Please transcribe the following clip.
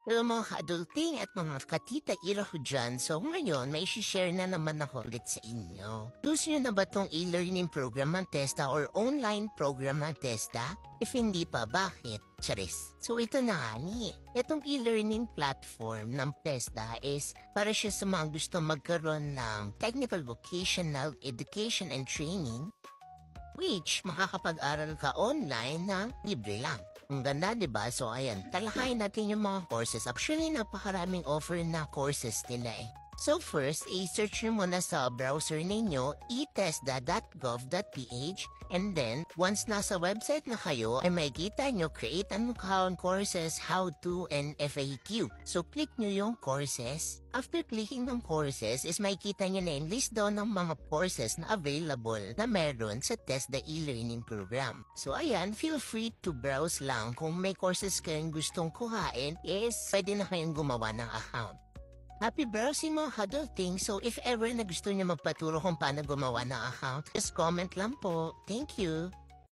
Hello mga ka-adulting at mga katita ira ko dyan. So ngayon, may share na naman ako ulit sa inyo. Gusto nyo na ba itong e-learning program ng TESDA or online program ng TESDA? If hindi pa, bakit? Charis. So ito na nga ni. Itong e-learning platform ng TESDA is para siya sa mga gusto magkaroon ng technical vocational education and training, which makakapag-aral ka online na libre lang. Ang ganda, diba? So, ayan, talakayin natin yung mga courses. Actually, napakaraming offer na courses nila eh. So first, i-search nyo muna sa browser ninyo, etesda.gov.ph, and then, once nasa website na kayo, ay makikita nyo create an account, courses, how to, and FAQ. So click nyo yung courses. After clicking ng courses, is makikita nyo na yung list doon ng mga courses na available na meron sa TESDA e-learning program. So ayan, feel free to browse lang. Kung may courses kayong gustong kuhain, is pwede na kayong gumawa ng account. Happy browsing mga ka-adulting. So if ever na gusto niyo magpaturo kung paano gumawa ng account, just comment lang po. Thank you.